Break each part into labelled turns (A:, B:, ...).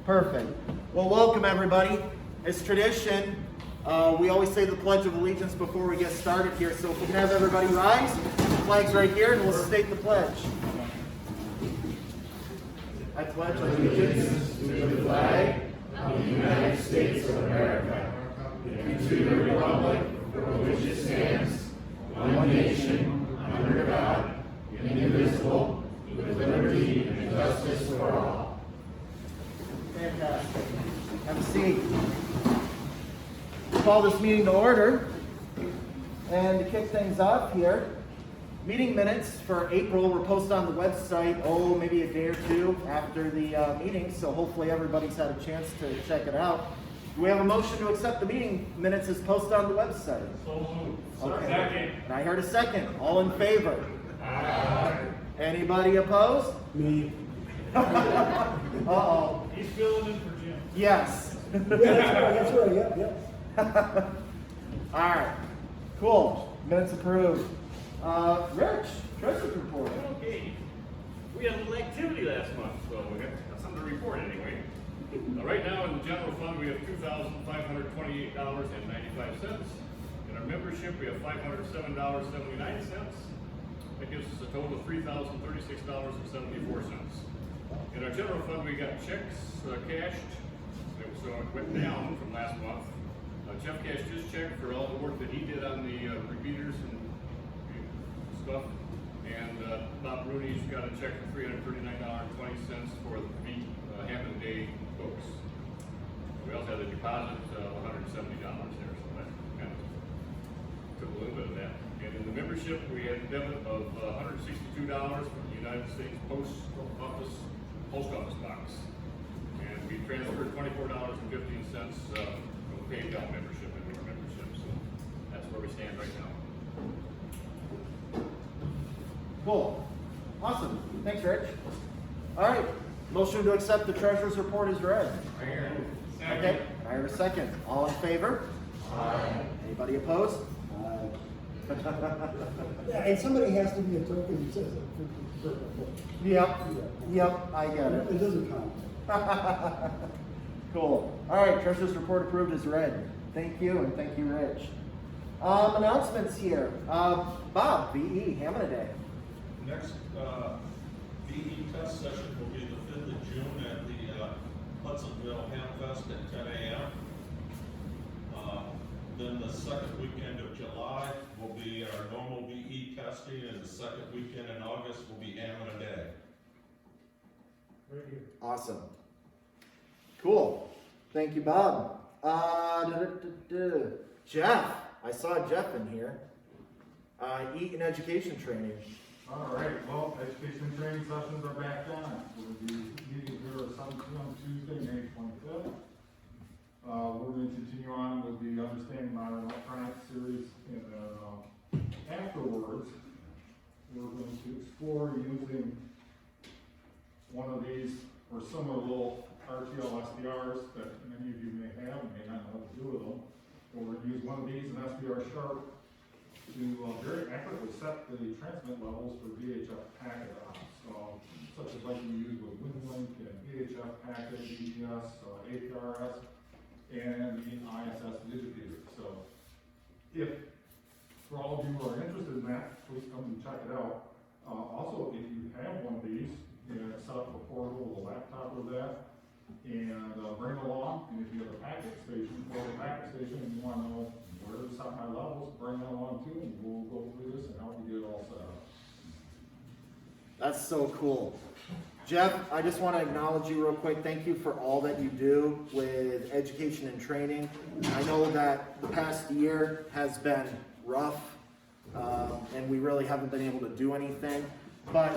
A: Perfect. Well, welcome everybody. It's tradition. We always say the Pledge of Allegiance before we get started here. So if we can have everybody rise, the flag's right here, and we'll state the pledge. I pledge allegiance to the flag of the United States of America and to the republic for which it stands, one nation, under God, indivisible, with liberty and justice for all. Fantastic. Have a seat. Call this meeting to order. And to kick things off here, meeting minutes for April were posted on the website, maybe a day or two after the meeting, so hopefully everybody's had a chance to check it out. Do we have a motion to accept the meeting minutes as posted on the website?
B: So moved.
A: Okay.
B: Second.
A: And I heard a second. All in favor?
B: Aye.
A: Anybody opposed?
C: Me.
A: Uh-oh.
B: He's filling in for Jim.
A: Yes.
C: Yeah, that's right, yep.
A: All right. Cool. Minutes approved. Rich, treasurer's report.
B: Okay. We had a little activity last month, so we got something to report anyway. Right now in the general fund we have $2,528.95. In our membership we have $507.79. That gives us a total of $3,036.74. In our general fund we got checks cashed, so it went down from last month. Jeff cashed his check for all the work that he did on the repeaters and stuff. And Bob Rooney's got a check for $339.20 for the Hammond Day books. We also had a deposit of $170 there, so that kind of took a little bit of that. And in the membership, we had a debit of $162 from the United States Post Office box. And we transferred $24.15 from the paid down membership into our membership. So that's where we stand right now.
A: Cool. Awesome. Thanks, Rich. All right. Motion to accept the treasurer's report is read. Okay. I heard a second. All in favor?
C: Aye.
A: Anybody opposed?
C: Yeah, and somebody has to be a token who says it.
A: Yep, I get it.
C: It doesn't count.
A: Cool. All right, treasurer's report approved is read. Thank you, and thank you, Rich. Announcements here. Bob, VE, Hammond Day.
D: Next VE test session will be the 5th of June at the Hudsonville Hamfest at 10 a.m. Then the second weekend of July will be our normal VE testing, and the second weekend in August will be Hammond Day.
A: Awesome. Cool. Thank you, Bob. Jeff. I saw Jeff in here. Eat and education training.
E: All right, well, education training sessions are back on. We'll be meeting here at 7 p.m. Tuesday, May 25th. We're going to continue on with the Understanding Modern Electronics series, and afterwards, we're going to explore using one of these or similar little RTL SDRs that many of you may have and may not know what to do with them. We're going to use one of these, an SDR Sharp, to very accurately set the transmit levels for VHF packet ops, such as like we use with WinLink and VHF packet, DPS, APRS, and the ISS digitator. So if, for all of you who are interested in that, please come and check it out. Also, if you have one of these, set up a portable with a laptop with that, and bring it along. And if you have a packet station, and you want to know where to set my levels, bring that along too, and we'll go through this and help you get it all set up.
A: That's so cool. Jeff, I just want to acknowledge you real quick. Thank you for all that you do with education and training. I know that the past year has been rough, and we really haven't been able to do anything, but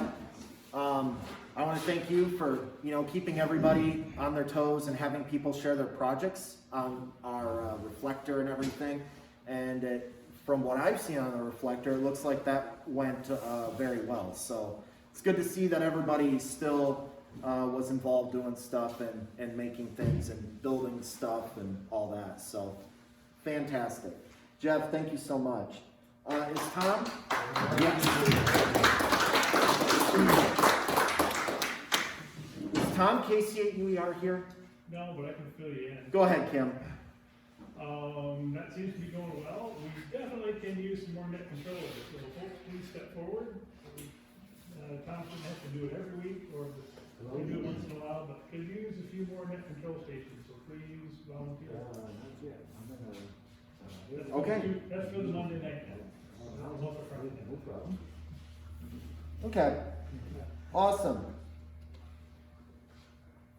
A: I want to thank you for keeping everybody on their toes and having people share their projects on our reflector and everything. And from what I've seen on the reflector, it looks like that went very well. So it's good to see that everybody still was involved doing stuff and making things and building stuff and all that. So fantastic. Jeff, thank you so much. Is Tom? Yes. Is Tom KC8UER here?
F: No, but I can fill you in.
A: Go ahead, Kim.
F: That seems to be going well. We definitely can use some more net controllers, so folks, please step forward. Thompson has to do it every week, or we do it once in a while, but could use a few more net control stations, so please volunteer.
A: Okay.
F: That's for the Monday night. Not for Friday night.
C: No problem.
A: Okay. Awesome.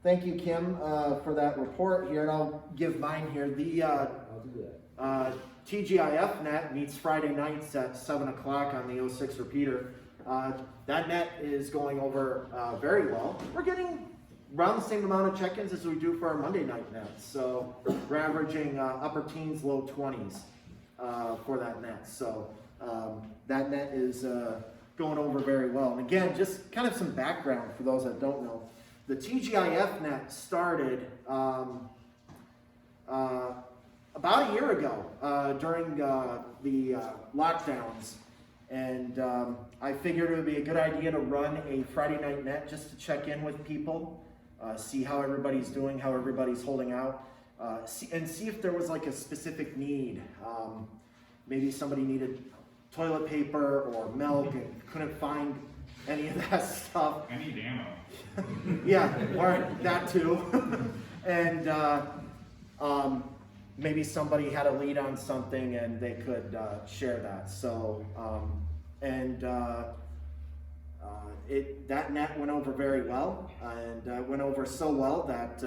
A: Thank you, Kim, for that report here, and I'll give mine here. The
C: I'll do that.
A: TGIF net meets Friday nights at 7 o'clock on the 06 repeater. That net is going over very well. We're getting around the same amount of check-ins as we do for our Monday night nets. So we're averaging upper teens, low 20s for that net. So that net is going over very well. And again, just kind of some background for those that don't know. The TGIF net started about a year ago during the lockdowns. And I figured it would be a good idea to run a Friday night net just to check in with people, see how everybody's doing, how everybody's holding out, see if there was like a specific need. Maybe somebody needed toilet paper or milk and couldn't find any of that stuff.
G: I need ammo.
A: Yeah, or that too. And maybe somebody had a lead on something and they could share that. So, that net went over very well, and went over so well that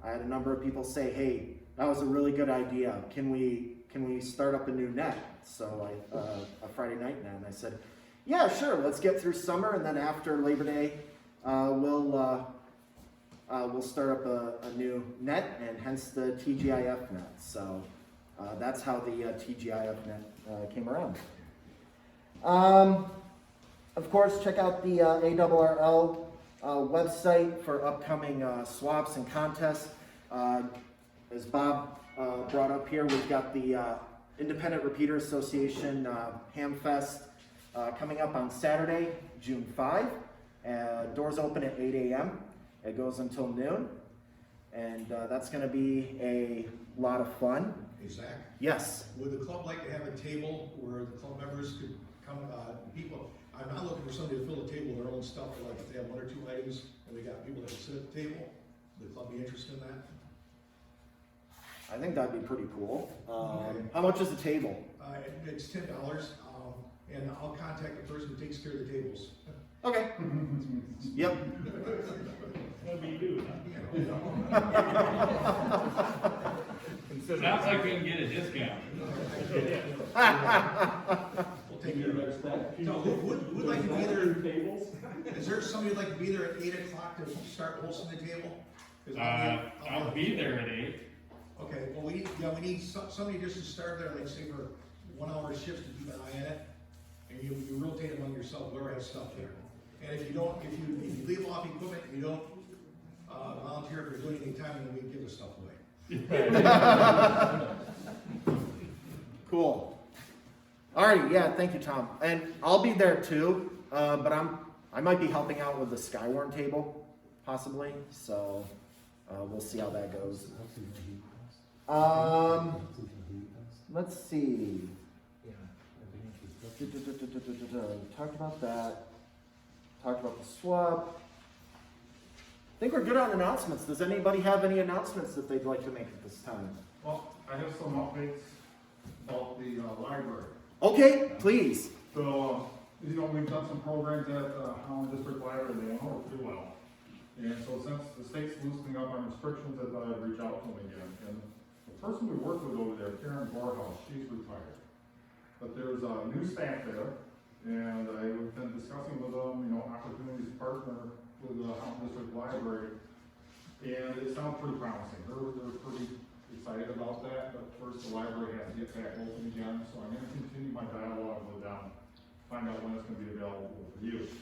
A: I had a number of people say, "Hey, that was a really good idea. Can we start up a new net?" So a Friday night net, and I said, "Yeah, sure. Let's get through summer, and then after Labor Day, we'll start up a new net, and hence the TGIF net." So that's how the TGIF net came around. Of course, check out the ARRL website for upcoming swaps and contests. As Bob brought up here, we've got the Independent Repeater Association Hamfest coming up on Saturday, June 5. Doors open at 8 a.m. It goes until noon, and that's going to be a lot of fun.
H: Hey, Zach,
A: Yes.
H: would the club like to have a table where the club members could come, people, I'm not looking for somebody to fill a table with their own stuff, but like if they have one or two items, and we got people that can sit at the table, would the club be interested in that?
A: I think that'd be pretty cool. How much is the table?
H: It's $10, and I'll contact the person who takes care of the tables.
A: Okay. Yep.
F: That'd be you,
G: Sounds like we can get a discount.
H: We'll take care of it. So who would like to be there? Is there somebody who'd like to be there at 8 o'clock to start hosting the table? 'Cause
G: I'll be there at 8.
H: Okay, well, we need somebody just to start there, like say for 1 hour shifts to keep an eye on it. And you rotate among yourself, whoever has stuff there. And if you leave off equipment, and you don't volunteer for doing any time, then we give the stuff away.
A: Cool. Alrighty, yeah, thank you, Tom. And I'll be there too, but I might be helping out with the Skywarn table, possibly. So we'll see how that goes. Let's see. Talked about that. Talked about the swap. I think we're good on announcements. Does anybody have any announcements that they'd like to make at this time?
E: Well, I have some updates about the library.
A: Okay, please.
E: So, we've done some programs at Holland District Library, they went over pretty well. And so since the state's loosening up on restrictions, I thought I'd reach out to them again. And the person we worked with over there, Karen Borhaus, she's retired. But there's a new staff there, and I've been discussing with them, opportunities to partner with the Holland District Library. And it sounds pretty promising. They're pretty excited about that, but first the library has to get back open again, so I'm gonna continue my dialogue with them, find out when it's gonna be available for use.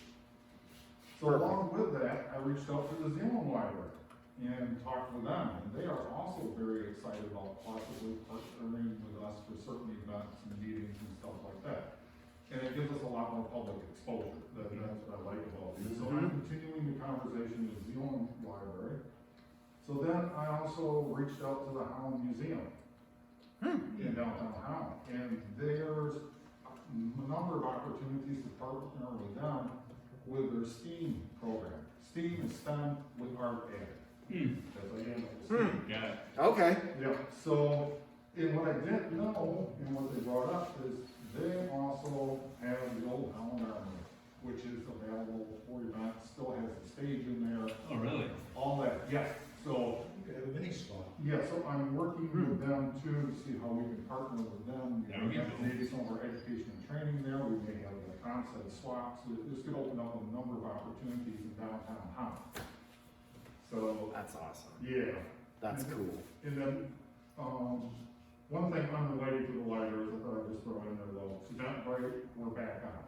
E: So along with that, I reached out to the Zeeland Library and talked with them, and they are also very excited about possibly partnering with us for certain events and meetings and stuff like that. And it gives us a lot more public exposure. That's what I like about it. So I'm continuing the conversation with the Zeeland Library. So then I also reached out to the Holland Museum in downtown Holland, and there's a number of opportunities to partner with them with their STEAM program. STEAM is STEM with art added. That's like STEAM.
G: Got it.
A: Okay.
E: Yeah, so, and what I didn't know, and what they brought up is, they also have the old Holland Armory, which is available for events, still has the stage in there,
G: Oh, really?
E: all that, yes. So,
H: You could have a mini spot.
E: yeah, so I'm working with them too, to see how we can partner with them.
G: That would be cool.
E: Maybe some of our education and training there, we may have the concept swaps, so this could open up a number of opportunities in downtown Holland. So,
A: That's awesome.
E: yeah.
A: That's cool.
E: And then, one thing unrelated to the libraries, I thought I'd just throw in there though, Eventbrite, we're back on.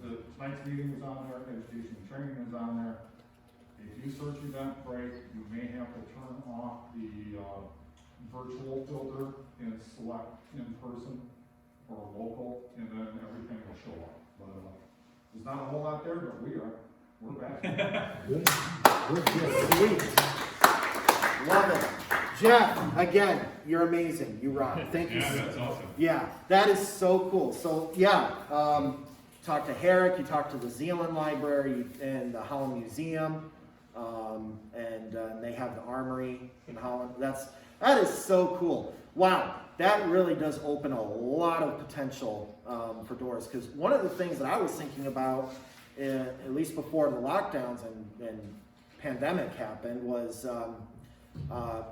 E: Tonight's meeting is on there, education and training is on there. If you search Eventbrite, you may have to turn off the, virtual filter and select in person or local, and then everything will show up. But, there's not a whole lot there, but we're back.
C: Good, good, good.
A: Sweet. Love it. Jeff, again, you're amazing. You rock. Thank you.
G: Yeah, that's awesome.
A: Yeah, that is so cool. So yeah, talked to HARC, you talked to the Zeeland Library and the Holland Museum, and they have the Armory in Holland. That is so cool. Wow, that really does open a lot of potential for doors. Because one of the things that I was thinking about, at least before the lockdowns and pandemic happened, was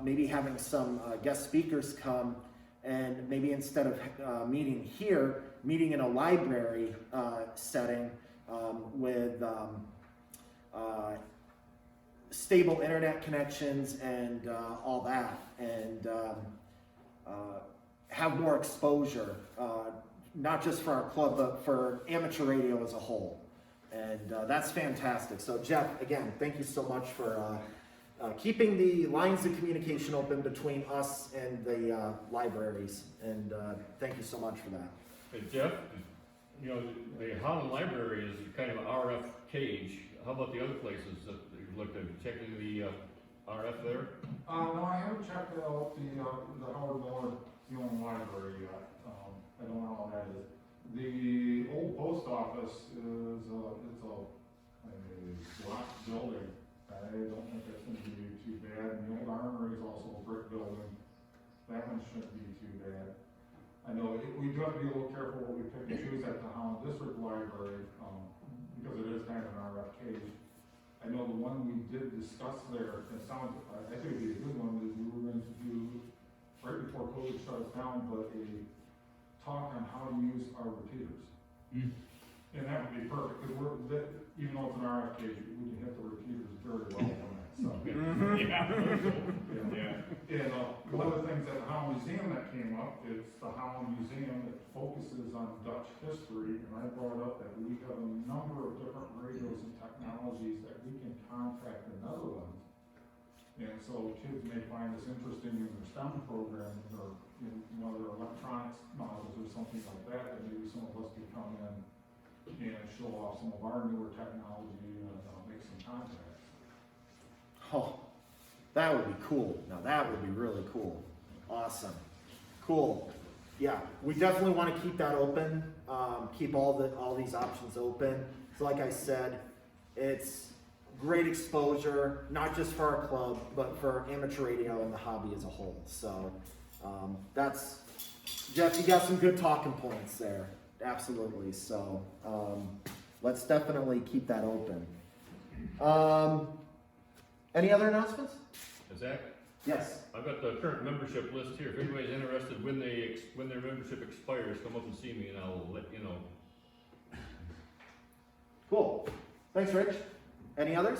A: maybe having some guest speakers come, and maybe instead of meeting here, meeting in a library setting with stable internet connections and all that, and have more exposure, not just for our club, but for amateur radio as a whole. And that's fantastic. So Jeff, again, thank you so much for keeping the lines of communication open between us and the libraries, and thank you so much for that.
B: Hey Jeff, you know, the Holland Library is kind of an RF cage. How about the other places that you've looked at? Checking the RF there?
E: No, I haven't checked out the Howard Miller Library yet. I don't know how that is. The old post office is, it's a block building. I don't think that's gonna be too bad. And the old armory is also a brick building. That one shouldn't be too bad. I know we do have to be a little careful what we pick and choose at the Holland District Library, because it is kind of an RF cage. I know the one we did discuss there, it sounds, I think it'd be a good one, is we were going to do, right before COVID shut us down, but a talk on how to use our repeaters. And that would be perfect, because even though it's an RF cage, we can hit the repeaters very well on that, so.
G: Yeah.
E: And one of the things at the Holland Museum that came up, is the Holland Museum that focuses on Dutch history, and I brought up that we have a number of different radios and technologies that we can contract the Netherlands. And so kids may find this interesting in their STEM program, or in one of their electronics modules or something like that, that maybe some of us could come in and show off some of our newer technology and make some contacts.
A: Oh, that would be cool. Now that would be really cool. Awesome. Cool. Yeah, we definitely want to keep that open. Keep all these options open. So like I said, it's great exposure, not just for our club, but for amateur radio and the hobby as a whole. So that's, Jeff, you got some good talking points there. Absolutely. So let's definitely keep that open. Any other announcements?
B: Zach?
A: Yes.
B: I've got the current membership list here. If anybody's interested, when their membership expires, come up and see me and I'll let you know.
A: Cool. Thanks, Rich. Any others?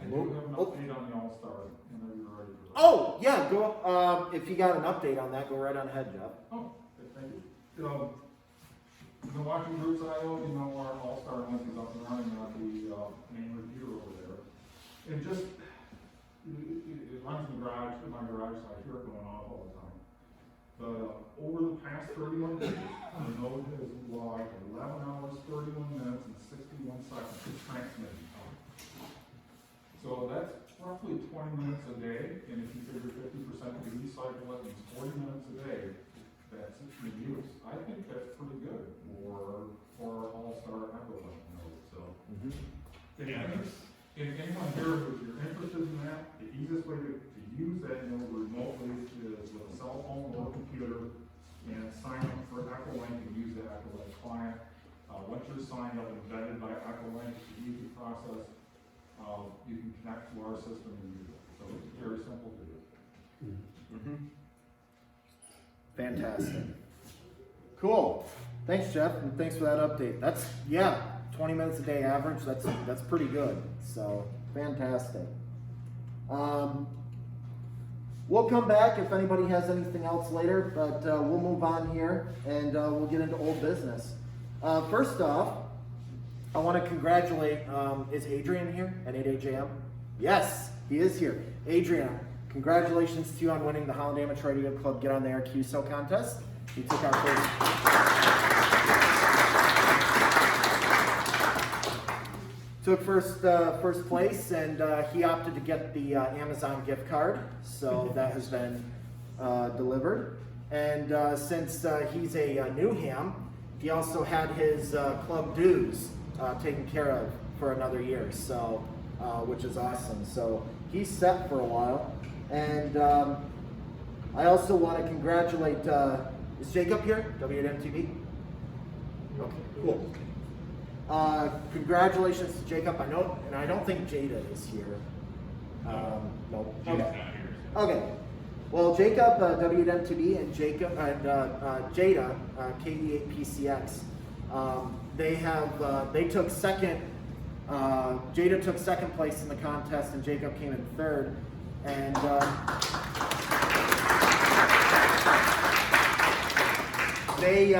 E: I do have an update on the All-Star, whenever you're ready for that.
A: Oh, yeah, go, if you got an update on that, go right on ahead, Jeff.
E: Oh, okay, thank you. Milwaukee Roots IO, you know, our All-Star link is up and running on the main repeater over there. And just, it runs in my garage, so I hear it going off all the time. But over the past 31 days, the node has logged 11 hours, 31 minutes, and 61 seconds of transmitting time. So that's roughly 20 minutes a day, and if you figure 50% of the recycle, that means 40 minutes a day, that's in use. I think that's pretty good for all-star alcohol node, so.
G: Yeah.
E: If anyone here, if you're interested in that, the easiest way to use that node remotely is with a cell phone or computer, and sign up for EchoLink and use the EchoLink client. Once you're signed up and vetted by EchoLink, it's an easy process. You can connect to our system and use it. So it's very simple to do.
A: Fantastic. Cool. Thanks, Jeff, and thanks for that update. That's, yeah, 20 minutes a day average. That's pretty good. So fantastic. We'll come back if anybody has anything else later, but we'll move on here and we'll get into old business. First off, I want to congratulate, is Adrian here at 8 JM? Yes, he is here. Adrian, congratulations to you on winning the Holland Amateur Radio Club Get on the Air QSO contest. You took our first place, and he opted to get the Amazon gift card, so that has been delivered. And since he's a new ham, he also had his club dues taken care of for another year, so which is awesome. So he's set for a while, and I also want to congratulate. Is Jacob here? W8MTV. Okay, cool. Congratulations to Jacob. I know, and I don't think Jada is here. No.
G: She's not here.
A: Okay. Well, Jacob, W8MTV, and Jacob and Jada, KD8PCX. They took second. Jada took second place in the contest, and Jacob came in third. And they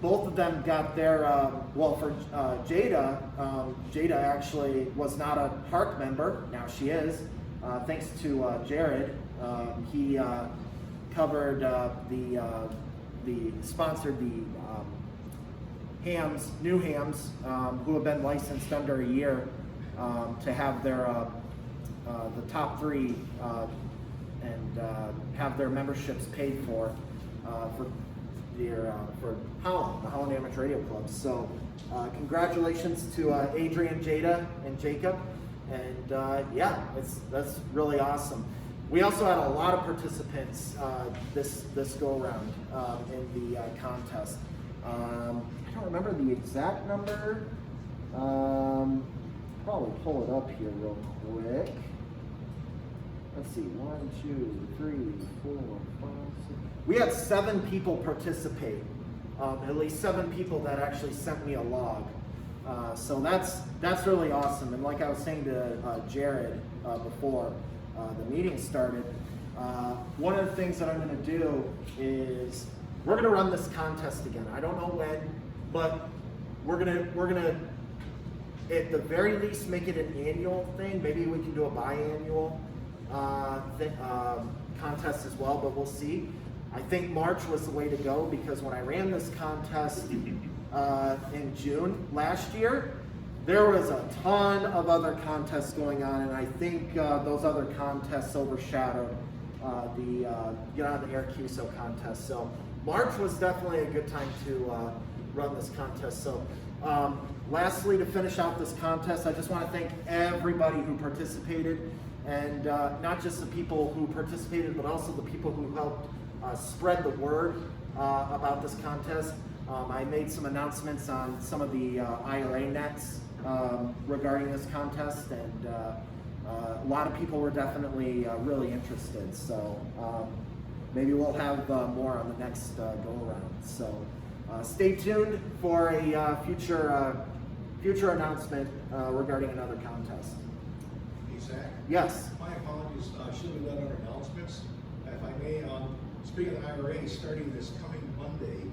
A: both of them got their. Well, for Jada, Jada actually was not a HARC member. Now she is, thanks to Jared. He covered sponsored the hams, new hams, who have been licensed under a year, to have their the top three and have their memberships paid for Holland, the Holland Amateur Radio Club. So congratulations to Adrian, Jada, and Jacob, and yeah, that's really awesome. We also had a lot of participants this go around in the contest. I don't remember the exact number. Probably pull it up here real quick. Let's see, 1, 2, 3, 4, 5, 6. We had 7 people participate. At least 7 people that actually sent me a log. So that's really awesome. And like I was saying to Jared before the meeting started, one of the things that I'm going to do is we're going to run this contest again. I don't know when, but we're gonna at the very least make it an annual thing. Maybe we can do a biannual contest as well, but we'll see. I think March was the way to go because when I ran this contest in June last year, there was a ton of other contests going on, and I think those other contests overshadowed the Get on the Air QSO contest. So March was definitely a good time to run this contest. So lastly, to finish out this contest, I just want to thank everybody who participated, and not just the people who participated, but also the people who helped spread the word about this contest. I made some announcements on some of the IRA nets regarding this contest, and a lot of people were definitely really interested. So maybe we'll have more on the next go around. So stay tuned for a future announcement regarding another contest.
H: Hey, Zach?
A: Yes.
H: My apologies, should have done our announcements. If I may, speaking of IRA, starting this coming Monday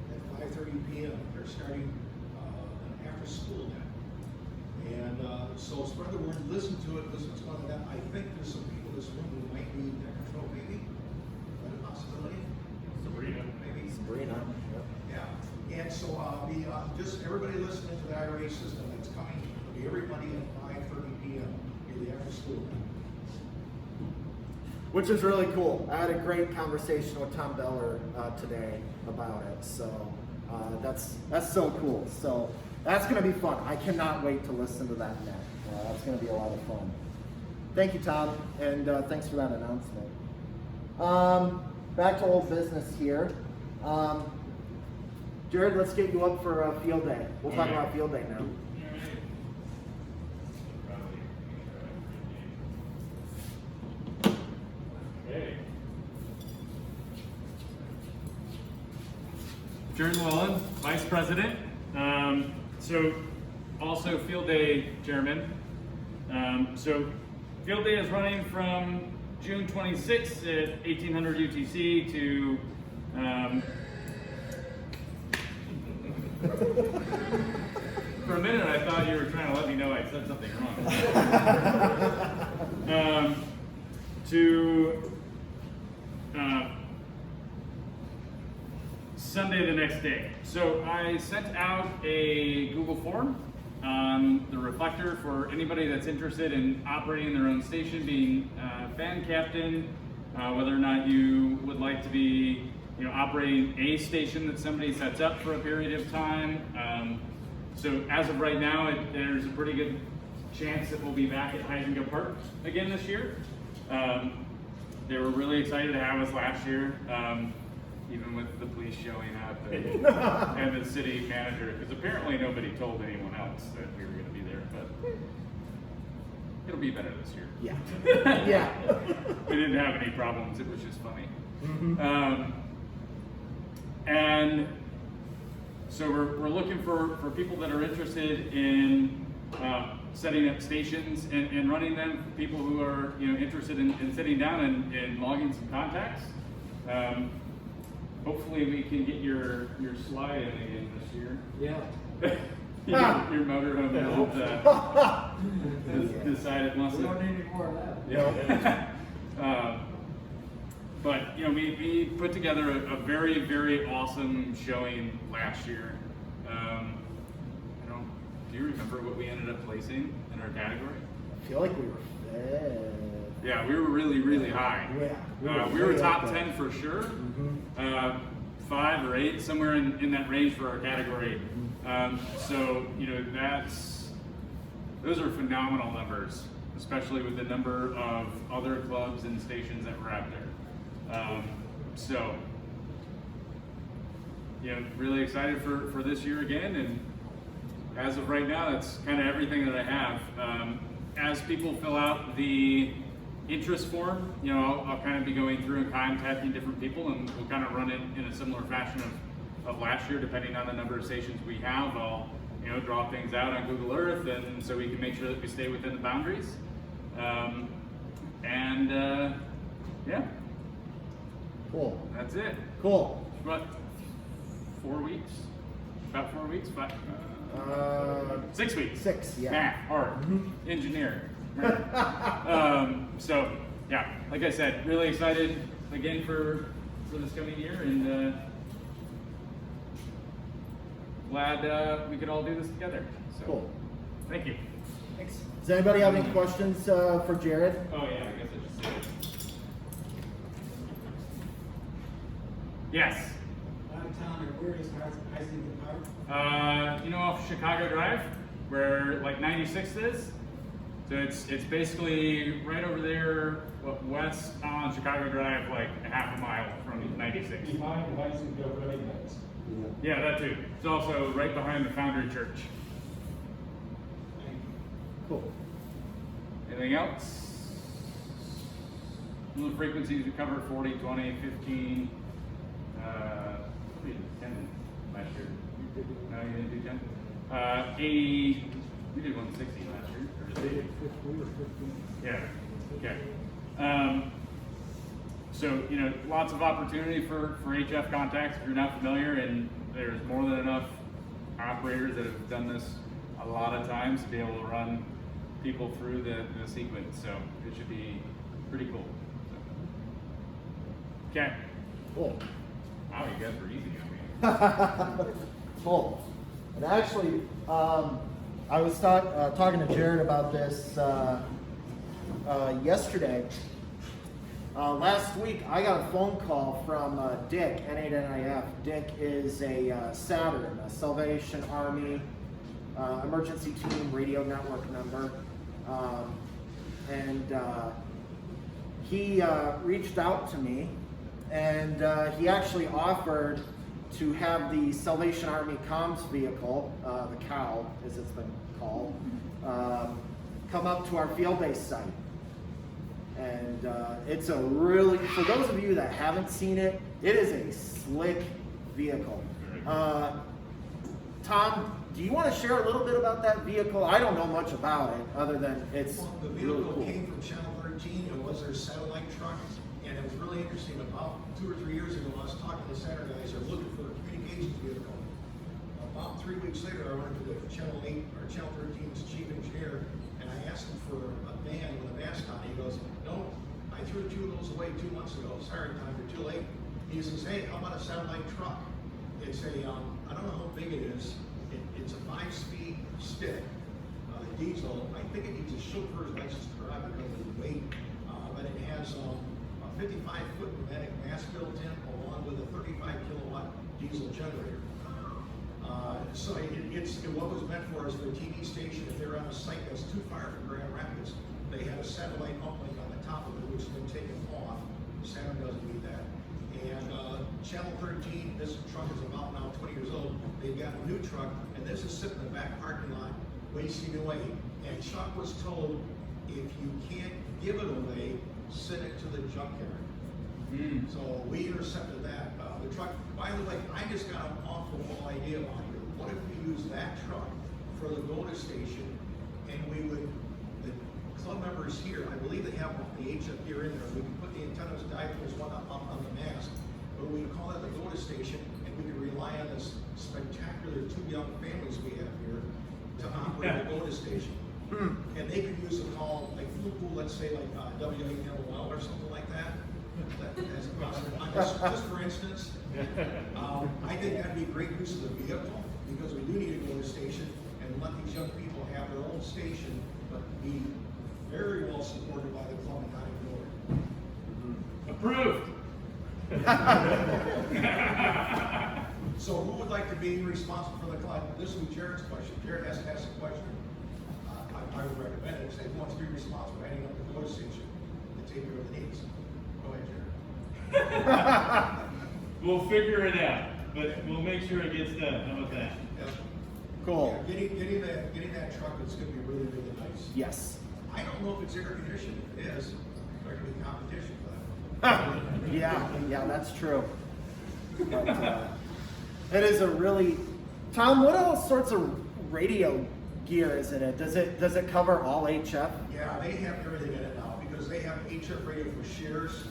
H: at 5:30 p.m., they're starting an after-school net. And so spread the word, listen to it, listen to one of them. I think there's some people in this room who might need net control, maybe? Is that a possibility?
B: Sabrina.
H: Maybe.
A: Sabrina.
H: Yeah. And so just everybody listening to the IRA system that's coming, it'll be every Monday at 5:30 p.m. the after school.
A: Which is really cool. I had a great conversation with Tom Beller today about it. So that's so cool. So that's gonna be fun. I cannot wait to listen to that next. That's gonna be a lot of fun. Thank you, Tom, and thanks for that announcement. Back to old business here. Jared, let's get you up for field day. We'll talk about field day now.
G: Okay. Jared Llewellyn, Vice President. So also Field Day Chairman. So Field Day is running from June 26th at 1800 UTC to for a minute I thought you were trying to let me know I said something wrong. To Sunday the next day. So I sent out a Google form on the reflector for anybody that's interested in operating their own station, being fan captain, whether or not you would like to be, operating a station that somebody sets up for a period of time. So as of right now, there's a pretty good chance that we'll be back at Heisinga Park again this year. They were really excited to have us last year, even with the police showing up and the city manager, because apparently nobody told anyone else that we were going to be there, but it'll be better this year.
A: Yeah. Yeah.
G: We didn't have any problems, it was just funny. And so we're looking for people that are interested in setting up stations and running them, people who are interested in sitting down and logging some contacts. Hopefully we can get your slide in again this year.
A: Yeah.
G: Your motorhome has decided wants to.
C: We don't need any more of that.
G: Yeah. But we put together a very, very awesome showing last year. Do you remember what we ended up placing in our category?
A: I feel like we were fifth.
G: Yeah, we were really, really high.
A: Yeah.
G: We were
A: way
G: top
A: up there.
G: 10 for sure. 5 or 8, somewhere in that range for our category. So those are phenomenal numbers, especially with the number of other clubs and stations that were out there. So really excited for this year again, and as of right now, that's kind of everything that I have. As people fill out the interest form, I'll kind of be going through and contacting different people, and we'll kind of run it in a similar fashion of last year, depending on the number of stations we have. I'll draw things out on Google Earth, and so we can make sure that we stay within the boundaries. Yeah,
A: Cool.
G: that's it.
A: Cool.
G: About 4 weeks? About 4 weeks? 6 weeks.
A: 6, yeah.
G: Math, art, engineer. So, yeah, like I said, really excited again for this coming year, and glad we could all do this together. So,
A: Cool.
G: Thank you.
A: Thanks. Does anybody have any questions for Jared?
G: Oh yeah, I guess I just said it. Yes.
C: Downtown, or where is Heisinga Park?
G: Off Chicago Drive, where like 96th is. So it's basically right over there, west on Chicago Drive, like a half a mile from 96.
C: Behind Heisinga Ready Mix.
G: Yeah, that too. It's also right behind the Foundry Church.
A: Cool.
G: Anything else? The frequencies we covered 40, 20, 15. We did 10 last year. No, you didn't do 10. 80. We did 160 last year. Or did they do?
C: We were 15.
G: Yeah. Okay. So lots of opportunity for HF contacts if you're not familiar, and there's more than enough operators that have done this a lot of times to be able to run people through the sequence. So it should be pretty cool. So. Okay.
A: Cool.
G: Wow, you guys were easy on me.
A: Cool. And actually, I was talking to Jared about this yesterday. Last week, I got a phone call from Dick, N8NIF. Dick is a Saturn, a Salvation Army emergency team radio network member. And he reached out to me, and he actually offered to have the Salvation Army comms vehicle, the COW as it's been called, come up to our field-based site. And it's a really, for those of you that haven't seen it, it is a slick vehicle. Tom, do you want to share a little bit about that vehicle? I don't know much about it, other than it's
H: Well, the
A: really
H: vehicle
A: cool.
H: came from Channel 13, it was their satellite truck, and it was really interesting. About 2 or 3 years ago, I was talking to Saturn guys, they're looking for a communications vehicle. About 3 weeks later, I went to the Channel 8, or Channel 13's chief engineer, and I asked him for a van with a mascot. He goes, no, I threw 2 of those away 2 months ago. Sorry, Tom, you're too late. He says, hey, how about a satellite truck? It's a, I don't know how big it is. It's a 5-speed stick, diesel. I think it needs a chauffeur's license to drive because of the weight, but it has a 55-foot pneumatic mass built in, along with a 35-kilowatt diesel generator. So what was meant for is for a TV station. If they're on a site that's too far from Grand Rapids, they have a satellite uplink on the top of it, which is then taken off. Saturn doesn't need that. And Channel 13, this truck is about now 20 years old. They've got a new truck, and this is sitting in the back parking lot, wasting away. And Chuck was told, if you can't give it away, send it to the junkyard. So we intercepted that. The truck, by the way, I just got an awful idea on here. What if we use that truck for the GOTA station, and we would, the club members here, I believe they have the HF gear in there, we can put the antennas, dipoles, one up on the mast, but we would call it the GOTA station, and we could rely on this spectacular 2 young families we have here to operate the GOTA station. And they could use a call, like Flupool, let's say like W8LOL or something like that. That's possible. Just for instance, I think that'd be a great use of the vehicle, because we do need to go to the station and let these young people have their own station, but be very well supported by the club and not ignored.
F: Approved.
H: So who would like to be responsible for the club? This was Jared's question. Jared has to ask a question. I would recommend it, say, who wants to be responsible for heading up the GOTA station to take care of the needs? Go ahead, Jared.
I: We'll figure it out, but we'll make sure it gets done. How about that?
H: Yeah.
A: Cool.
H: Yeah, getting that truck is going to be really, really nice.
A: Yes.
H: I don't know if it's air conditioned. If it is, there could be competition for that.
A: Yeah, that's true. But, it is a really, Tom, what all sorts of radio gear is in it? Does it cover all HF?
H: Yeah, they have everything in it now, because they have HF radio for shares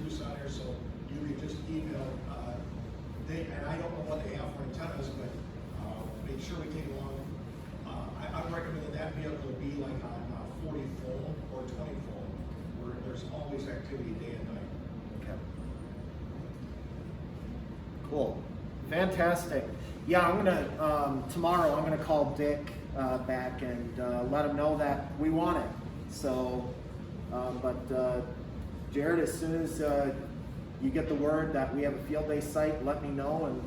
H: use on there, so you can just email, and I don't know what they have for antennas, but make sure we take along, I would recommend that vehicle be like on 40 phone or 20 phone, where there's always activity day and night.
A: Okay. Cool. Fantastic. Yeah, I'm gonna tomorrow. I'm gonna call Dick back and let him know that we want it. So, Jared, as soon as you get the word that we have a field-based site, let me know, and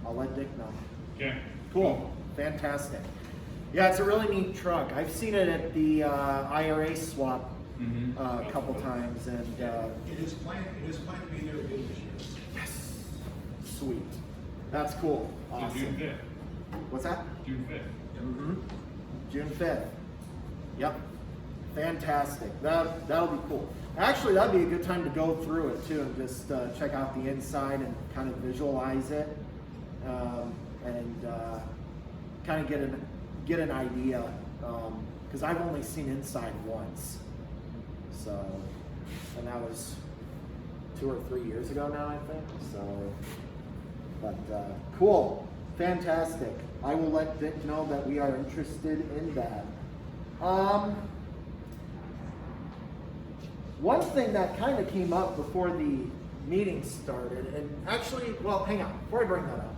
A: I'll let Dick know.
I: Okay.
A: Cool. Fantastic. Yeah, it's a really neat truck. I've seen it at the IRA swap a couple times, and
H: It is planned to be there again this year.
A: yes, sweet. That's cool.
I: So
A: Awesome.
I: June 5th.
A: What's that?
I: June 5th.
A: Mm-hmm. June 5th. Yep. Fantastic. That'll be cool. Actually, that'd be a good time to go through it too, and just check out the inside and kind of visualize it, and kind of get an idea. Because I've only seen inside once. So, and that was 2 or 3 years ago now, I think. So, but cool, fantastic. I will let Dick know that we are interested in that. One thing that kind of came up before the meeting started, and actually, well, hang on, before I bring that up,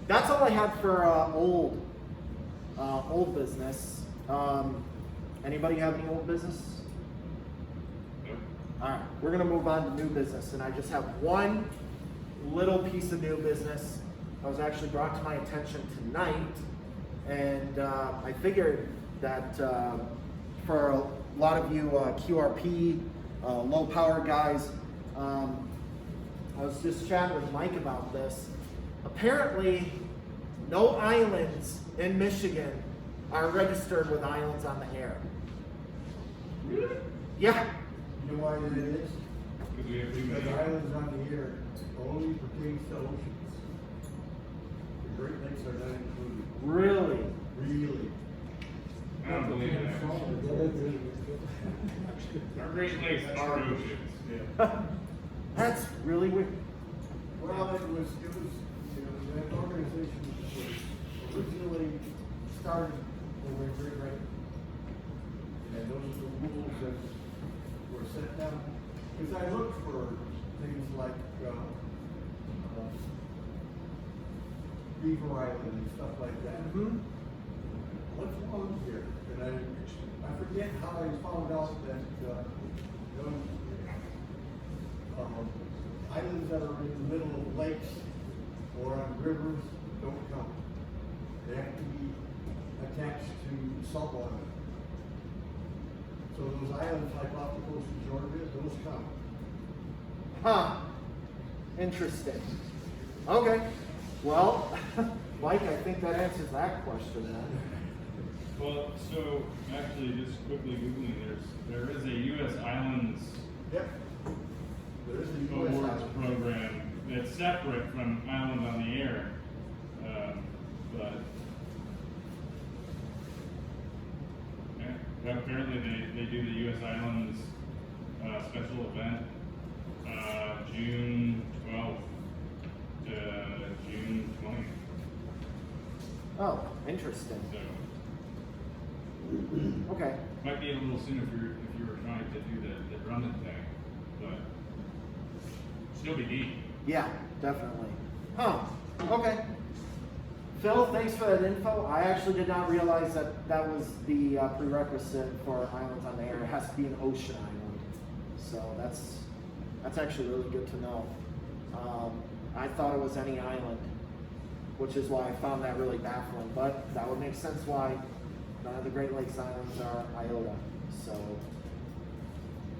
A: that's all I had for old old business. Anybody have any old business?
B: Nope.
A: Alright, we're gonna move on to new business, and I just have one little piece of new business that was actually brought to my attention tonight, and I figured that for a lot of you QRP, low power guys, I was just chatting with Mike about this. Apparently, no islands in Michigan are registered with Islands on the Air.
B: Really?
A: Yeah.
C: You know why it is?
B: Because we have too
C: Because
B: many.
C: islands on the air only pertains to oceans. The Great Lakes are not included.
A: Really?
C: Really.
B: I don't believe that. Our Great Lakes are oceans.
A: That's really weird.
C: Well, it was, you know, that organization was originally started over in Great Lake. And those are the rules that were set down. Because I looked for things like, Beaver Island and stuff like that. What's wrong here? And I forget how I found out that, islands that are in the middle of lakes or on rivers don't count. They have to be attached to salt water. So those islands like off the coast of Georgia, those count.
A: Huh. Interesting. Okay. Well, Mike, I think that answers that question then.
G: Well, so actually, just quickly Googling, there is a U.S. Islands
C: Yep. There is a US
G: Awards
C: island.
G: program that's separate from Island on the Air, but yeah, apparently they do the U.S. Islands special event June 12th to June 20th.
A: Oh, interesting.
G: So
A: Okay.
G: might be a little soon if you were trying to do the Drummond thing, but still be neat.
A: Yeah, definitely. Huh. Okay. Phil, thanks for that info. I actually did not realize that that was the prerequisite for Islands on the Air. It has to be an ocean island. So that's actually really good to know. I thought it was any island, which is why I found that really baffling. But that would make sense why none of the Great Lakes Islands are iota. So,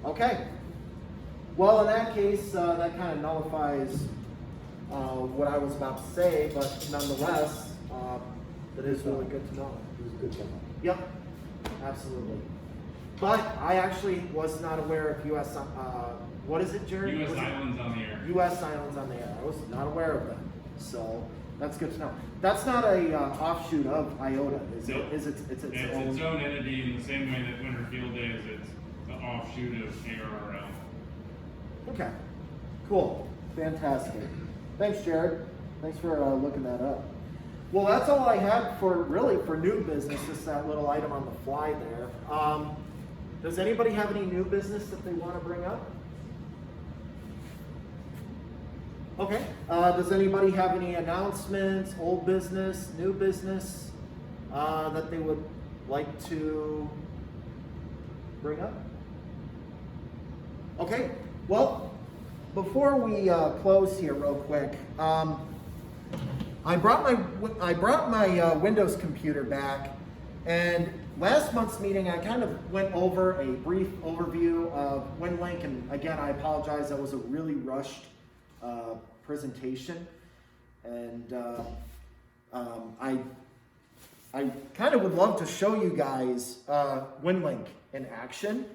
A: okay. Well, in that case, that kind of nullifies what I was about to say, but nonetheless, it is really good to know.
C: It was good to know.
A: Yep, absolutely. But I actually was not aware of U.S. What is it, Jared?
G: U.S.
A: Was it-
G: Islands on the Air.
A: U.S. Islands on the Air. I was not aware of them, so that's good to know. That's not a offshoot of IOTA, is it?
G: No.
A: Is it? It's its
G: It's
A: own.
G: its own entity in the same way that Winter Field Day is its the offshoot of ARRL.
A: Okay, cool, fantastic. Thanks, Jared. Thanks for looking that up. Well, that's all I had for new business. Just that little item on the fly there. Does anybody have any new business that they want to bring up? Okay. Does anybody have any announcements, old business, new business, that they would like to bring up? Okay. Well, before we close here real quick, I brought my Windows computer back, and last month's meeting I kind of went over a brief overview of WinLink, and again I apologize, that was a really rushed presentation, and I kind of would love to show you guys WinLink in action.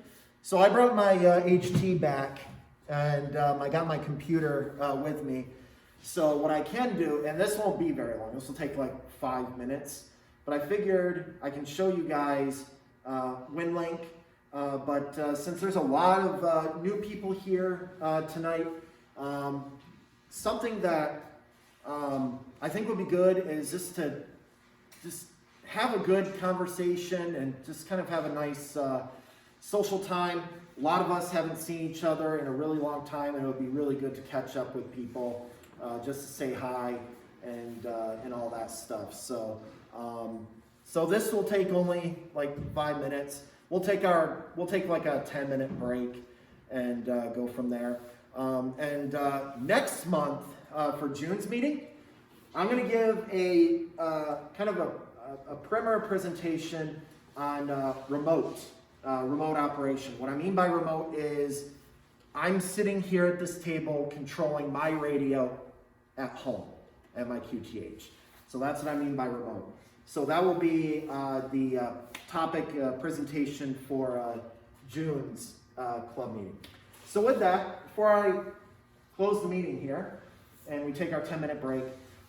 A: So I brought my HT back, and I got my computer with me. So what I can do, and this won't be very long, this will take like 5 minutes, but I figured I can show you guys WinLink, but since there's a lot of new people here tonight, something that I think would be good is just to have a good conversation and just kind of have a nice social time. A lot of us haven't seen each other in a really long time, and it would be really good to catch up with people, just to say hi and all that stuff. So So this will take only like 5 minutes. We'll take like a 10-minute break and go from there. Next month for June's meeting, I'm going to give a kind of a primer presentation on remote operation. What I mean by remote is I'm sitting here at this table controlling my radio at home at my QTH. So that's what I mean by remote. So that will be the topic presentation for June's club meeting. So with that, before I close the meeting here and we take our 10-minute break,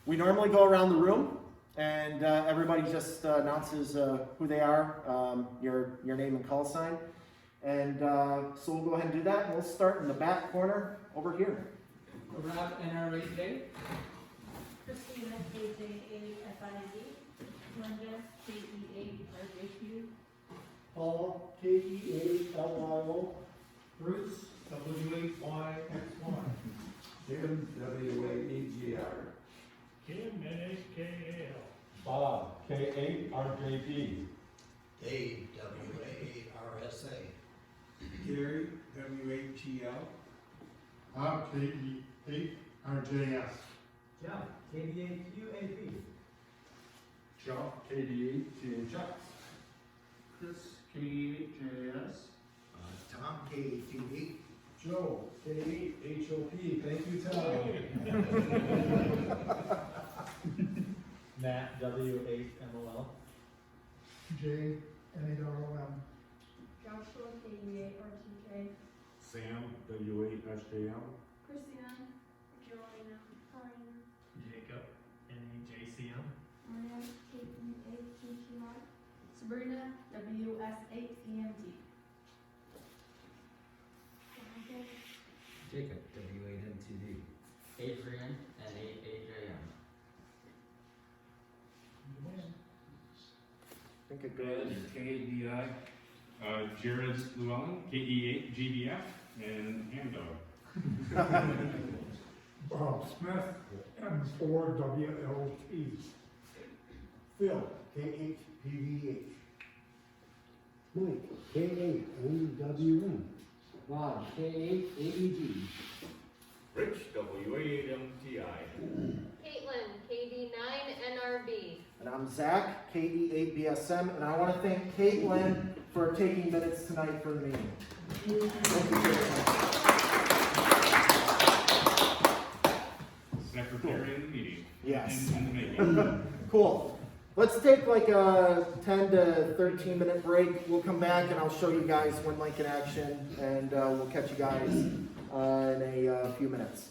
A: we normally go around the room and everybody just announces who they are, your name and call sign. And so we'll go ahead and do that. And we'll start in the back corner over here.
J: Rob, NRA today.
K: Christina, KJ8FID. Linda, KE8RJQ.
C: Paul, KE8LYO.
J: Bruce, W8YXY.
C: Jim, WAEGR.
F: Kim, NHKAL.
E: Bob, K8RJD.
H: Dave, WA8RSA.
C: Gary, W8TL.
E: Bob, KE8RJS.
J: John, KD8UAB.
E: Chuck, KD8THX.
J: Chris, K8JS.
H: Tom, K828.
C: Joe, K8HOP. Thank you, Tom.
J: Matt, W8MOL.
C: Jay, N8ROM.
K: Joshua, KE8RTK.
L: Sam, W8HJM.
K: Christina, Carolina,
J: Jacob, NEJCM.
K: Maria, KE8TTY. Sabrina, WS8EMT.
J: Jacob, W8MTD. Adrian, N8AJM.
A: I think it goes.
G: KADI. Jared Llewellyn, KE8GBF, and Hamdog.
C: Bob Smith, M4WLT. Phil, K8PVH. Mike, K8OWM.
J: Bob, K8AEG.
B: Rich, W8MTI.
K: Caitlin, KD9NRB.
A: And I'm Zach, KE8BSM, and I want to thank Caitlin for taking minutes tonight for the meeting. Thank you, Caitlin.
G: Secretary of the meeting.
A: Yes.
G: In the making.
A: Cool. Let's take like a 10 to 13 minute break. We'll come back and I'll show you guys Win Link in action, and we'll catch you guys in a few minutes.